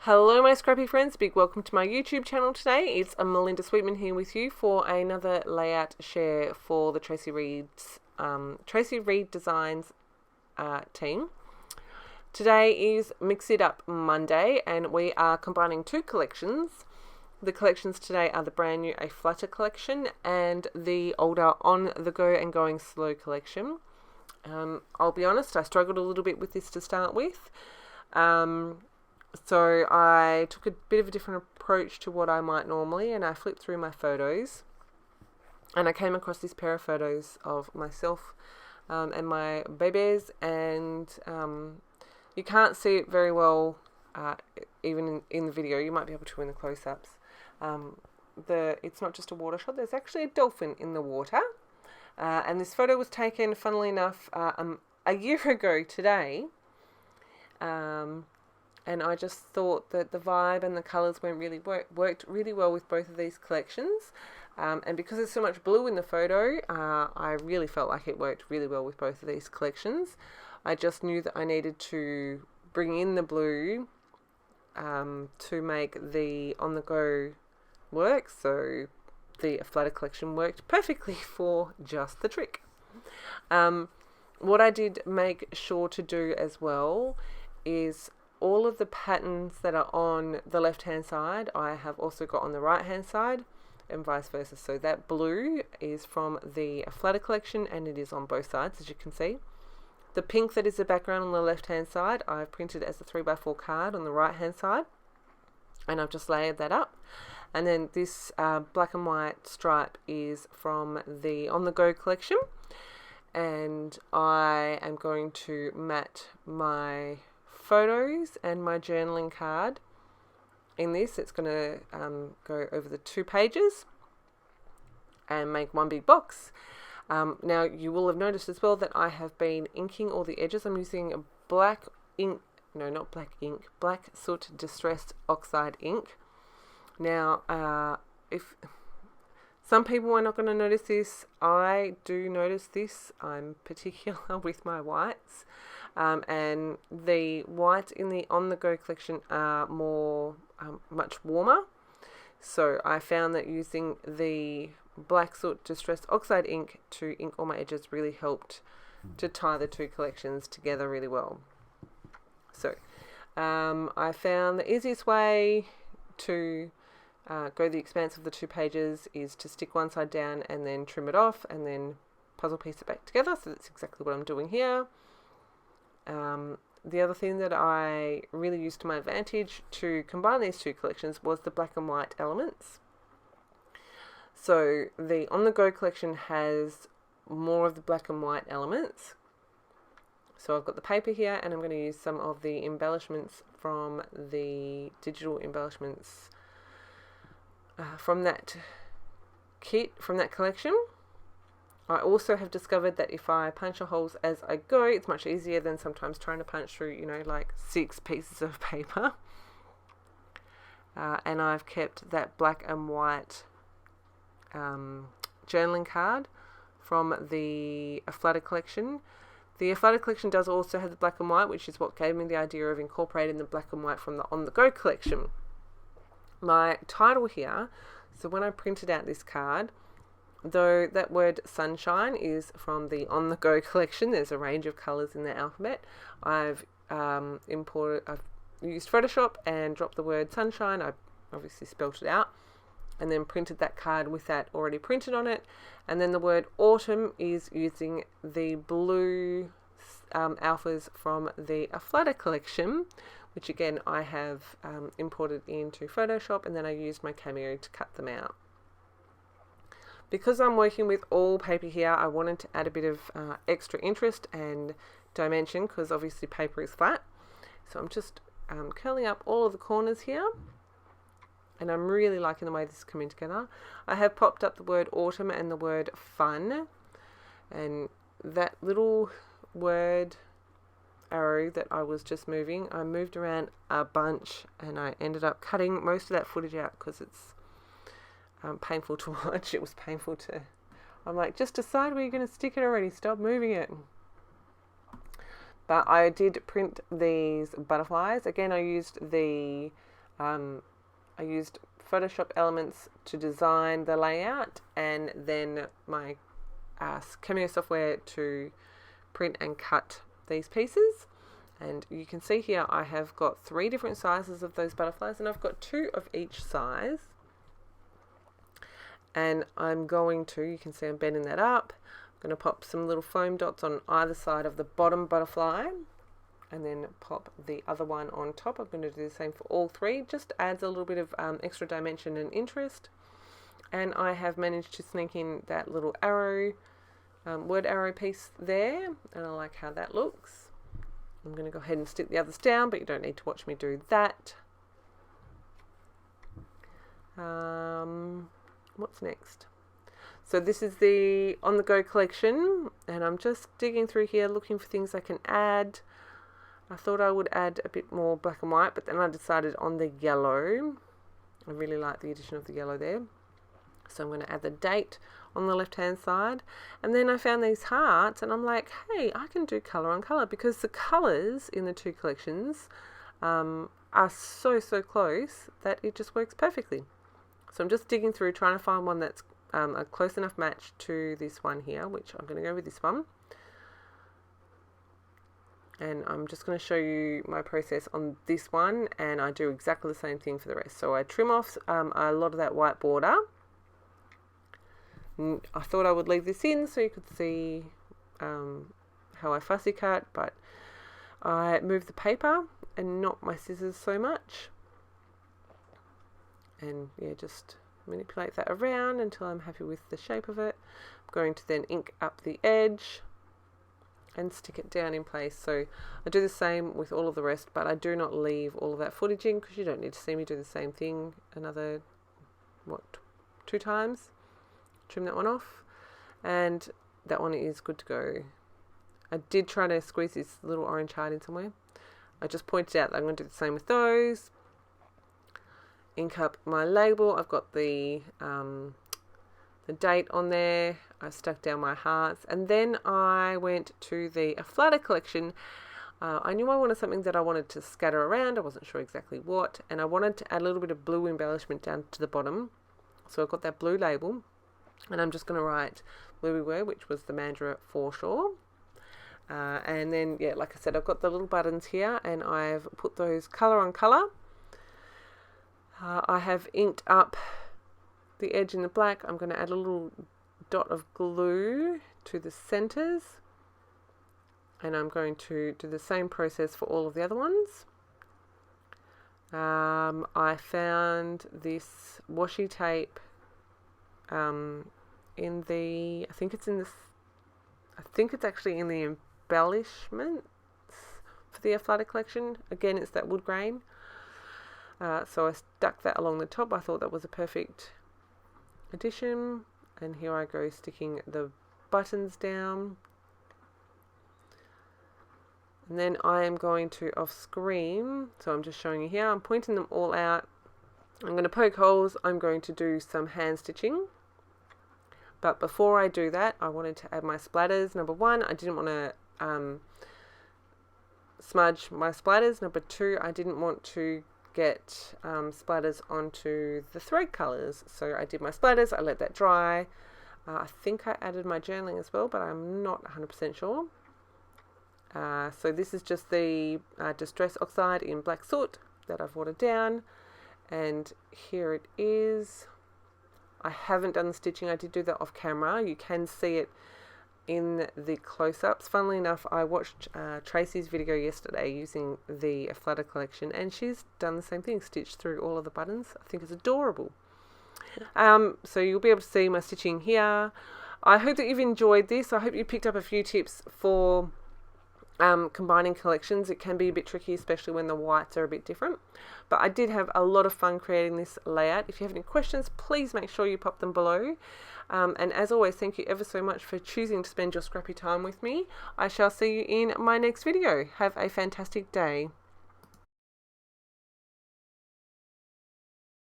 Hello my scrappy friends, big welcome to my YouTube channel today. It's Melinda Sweetman here with you for another layout share for the Traci Reed Designs team. Today is Mix It Up Monday and we are combining two collections. The collections today are the brand new Aflutter collection and the older On The Go and Going Slow collection. I'll be honest, I struggled a little bit with this to start with. So I took a bit of a different approach to what I might normally, and I flipped through my photos and I came across this pair of photos of myself and my babies, and you can't see it very well even in the video. You might be able to in the close-ups. It's not just a water shot, there's actually a dolphin in the water, and this photo was taken, funnily enough, a year ago today. And I just thought that the vibe and the colours worked really well with both of these collections. And because there's so much blue in the photo, I really felt like it worked really well with both of these collections. I just knew that I needed to bring in the blue to make the On The Go work. So the Aflutter collection worked perfectly for just the trick. What I did make sure to do as well is all of the patterns that are on the left hand side I have also got on the right hand side, and vice versa. So that blue is from the Aflutter collection and it is on both sides, as you can see. The pink that is the background on the left hand side I've printed as a 3x4 card on the right hand side, and I've just layered that up. And then this black and white stripe is from the On The Go collection, and I am going to mat my photos and my journaling card in this. It's going to go over the 2 pages and make one big box. Now you will have noticed as well that I have been inking all the edges. I'm using a black soot distressed oxide ink. Now if some people are not going to notice this, I do notice this. I'm particular with my whites. And the whites in the On The Go collection are much warmer. So I found that using the black soot distressed oxide ink to ink all my edges really helped to tie the two collections together really well. So I found the easiest way to go the expanse of the 2 pages is to stick one side down and then trim it off and then puzzle piece it back together. So that's exactly what I'm doing here. The other thing that I really used to my advantage to combine these two collections was the black and white elements. So the On The Go collection has more of the black and white elements. So I've got the paper here, and I'm going to use some of the embellishments from the digital embellishments from that kit, from that collection. I also have discovered that if I punch holes as I go, it's much easier than sometimes trying to punch through, like 6 pieces of paper. And I've kept that black and white journaling card from the Aflutter collection. The Aflutter collection does also have the black and white, which is what gave me the idea of incorporating the black and white from the On The Go collection. My title here, so when I printed out this card, though that word sunshine is from the On The Go collection, there's a range of colours in the alphabet. I've used Photoshop and dropped the word sunshine. I obviously spelt it out and then printed that card with that already printed on it. And then the word autumn is using the blue alphas from the Aflutter collection, which again I have imported into Photoshop, and then I used my Cameo to cut them out. Because I'm working with all paper here, I wanted to add a bit of extra interest and dimension, because obviously paper is flat. So I'm just curling up all of the corners here, and I'm really liking the way this is coming together. I have popped up the word autumn and the word fun, and that little word arrow that I was just moving, I moved around a bunch, and I ended up cutting most of that footage out because it's painful to watch. It was painful to, I'm like, just decide where you're going to stick it already, stop moving it. But I did print these butterflies. Again, I used the I used Photoshop elements to design the layout, and then my Cameo software to print and cut these pieces. And you can see here I have got 3 different sizes of those butterflies, and I've got 2 of each size. And I'm going to, you can see I'm bending that up. I'm going to pop some little foam dots on either side of the bottom butterfly, and then pop the other one on top. I'm going to do the same for all 3. Just adds a little bit of extra dimension and interest. And I have managed to sneak in that little arrow, word arrow piece there, and I like how that looks. I'm going to go ahead and stick the others down, but you don't need to watch me do that. What's next? So this is the On The Go collection, and I'm just digging through here looking for things I can add. I thought I would add a bit more black and white, but then I decided on the yellow. I really like the addition of the yellow there. So I'm going to add the date on the left hand side, and then I found these hearts, and I'm like, hey, I can do colour on colour, because the colours in the 2 collections are so close that it just works perfectly. So I'm just digging through trying to find one that's a close enough match to this one here, which I'm going to go with this one. And I'm just going to show you my process on this one, and I do exactly the same thing for the rest. So I trim off a lot of that white border. I thought I would leave this in so you could see how I fussy cut, but I moved the paper and not my scissors so much. And yeah, just manipulate that around until I'm happy with the shape of it. I'm going to then ink up the edge and stick it down in place. So I do the same with all of the rest, but I do not leave all of that footage in, because you don't need to see me do the same thing another, 2 times. Trim that one off, and that one is good to go. I did try to squeeze this little orange heart in somewhere. I just pointed out that I'm going to do the same with those. Ink up my label. I've got the date on there. I stuck down my hearts, and then I went to the Aflutter collection. I knew I wanted something that I wanted to scatter around. I wasn't sure exactly what, and I wanted to add a little bit of blue embellishment down to the bottom. So I've got that blue label, and I'm just going to write where we were, which was the Mandurah foreshore. And then, yeah, like I said, I've got the little buttons here, and I've put those colour on colour. I have inked up the edge in the black. I'm going to add a little dot of glue to the centres, and I'm going to do the same process for all of the other ones. I found this washi tape in the, I think it's actually in the embellishments for the Aflutter collection. Again, it's that wood grain. So I stuck that along the top. I thought that was a perfect addition. And here I go sticking the buttons down. And then I am going to off screen, so I'm just showing you here, I'm pointing them all out. I'm going to poke holes. I'm going to do some hand stitching. But before I do that, I wanted to add my splatters. Number 1, I didn't want to smudge my splatters. Number 2, I didn't want to get splatters onto the thread colours. So I did my splatters, I let that dry. I think I added my journaling as well, but I'm not 100% sure. So this is just the Distress Oxide in Black Soot that I've watered down. And here it is. I haven't done the stitching. I did do that off camera. You can see it in the close-ups. Funnily enough, I watched Traci's video yesterday using the Aflutter collection, and she's done the same thing, stitched through all of the buttons. I think it's adorable. So you'll be able to see my stitching here. I hope that you've enjoyed this. I hope you picked up a few tips for combining collections. It can be a bit tricky, especially when the whites are a bit different, but I did have a lot of fun creating this layout. If you have any questions, please make sure you pop them below, and as always, thank you ever so much for choosing to spend your scrappy time with me. I shall see you in my next video. Have a fantastic day.